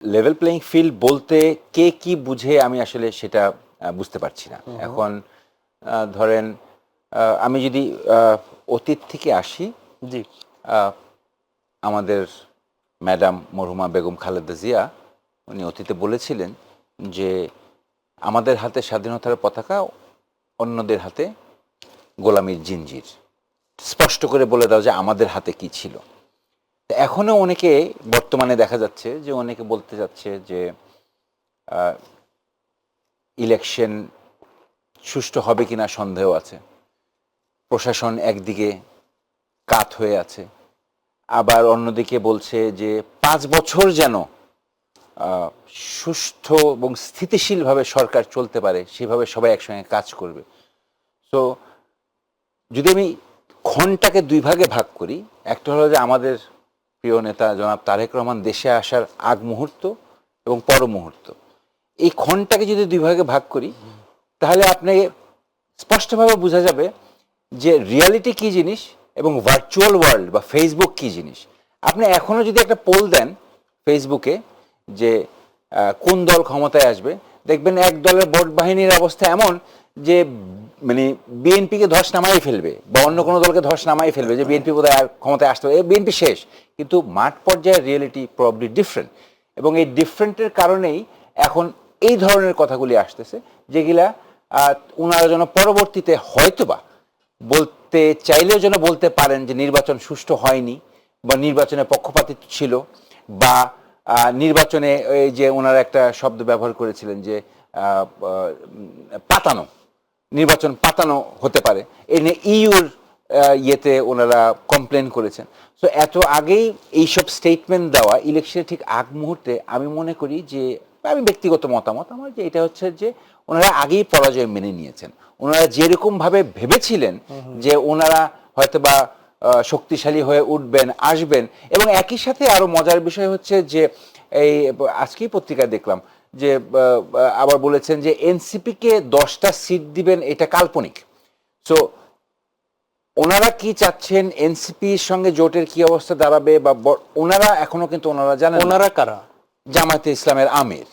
Level playing field বলতে কে কি বুঝে আমি আসলে সেটা বুঝতে পারছি না। এখন ধরেন আমি যদি অতীত থেকে আসি, জি আমাদের ম্যাডাম মরহুমা বেগম খালেদা জিয়া উনি অতীতে বলেছিলেন যে আমাদের হাতে স্বাধীনতার পতাকা, অন্যদের হাতে গোলামির জিঞ্জির। স্পষ্ট করে বলে দাও যে আমাদের হাতে কি ছিল। এখনো অনেকে বর্তমানে দেখা যাচ্ছে যে অনেকে বলতে যাচ্ছে যে ইলেকশন সুষ্ঠু হবে কিনা সন্দেহ আছে, প্রশাসন একদিকে কাত হয়ে আছে, আবার অন্যদিকে বলছে যে 5 বছর যেন সুষ্ঠু এবং স্থিতিশীলভাবে সরকার চলতে পারে, সেভাবে সবাই একসঙ্গে কাজ করবে। সো যদি আমি ক্ষণটাকে 2 ভাগে ভাগ করি, একটা হলো যে আমাদের প্রিয় নেতা জনাব তারেক রহমান দেশে আসার আগ মুহূর্ত এবং পর মুহূর্ত, এই ক্ষণটাকে যদি 2 ভাগে ভাগ করি তাহলে আপনি স্পষ্টভাবে বোঝা যাবে যে রিয়ালিটি কি জিনিস এবং ভার্চুয়াল ওয়ার্ল্ড বা ফেসবুক কি জিনিস। আপনি এখনো যদি একটা পোল দেন ফেসবুকে যে কোন দল ক্ষমতায় আসবে, দেখবেন এক দলের ভোট বাহিনীর অবস্থা এমন যে মানে বিএনপিকে ধস নামাই ফেলবে বা অন্য কোনো দলকে ধস নামাই ফেলবে, যে বিএনপি বোধহয় আর ক্ষমতায় আসতে হবে, বিএনপি শেষ। কিন্তু মাঠ পর্যায়ের রিয়েলিটি প্রবাবলি ডিফারেন্ট, এবং এই ডিফারেন্টের কারণেই এখন এই ধরনের কথাগুলি আসতেছে, যেগুলা ওনারা যেন পরবর্তীতে হয়তোবা বলতে চাইলেও যেন বলতে পারেন যে নির্বাচন সুষ্ঠু হয়নি বা নির্বাচনে পক্ষপাতিত্ব ছিল, বা নির্বাচনে এই যে ওনারা একটা শব্দ ব্যবহার করেছিলেন যে পাতানো, নির্বাচন পাতানো হতে পারে, এ নিয়ে ইউর ইয়েতে ওনারা কমপ্লেন করেছেন। সো এত আগেই এইসব স্টেটমেন্ট দেওয়া ইলেকশনের ঠিক আগ মুহূর্তে, আমি মনে করি যে, আমি ব্যক্তিগত মতামত আমার, যে এটা হচ্ছে যে ওনারা আগেই পরাজয় মেনে নিয়েছেন। ওনারা যেরকমভাবে ভেবেছিলেন যে ওনারা হয়তোবা শক্তিশালী হয়ে উঠবেন, আসবেন, এবং একই সাথে আরো মজার বিষয় হচ্ছে যে এই আজকেই পত্রিকায় দেখলাম যে আবার বলেছেন যে এনসিপিকে 10টা সিট দিবেন, এটা কাল্পনিক। সো ওনারা কি চাচ্ছেন, এনসিপির সঙ্গে জোটের কি অবস্থা দাঁড়াবে, বা ওনারা এখনো কিন্তু ওনারা জানেন ওনারা কারা? জামায়াতে ইসলামের আমির।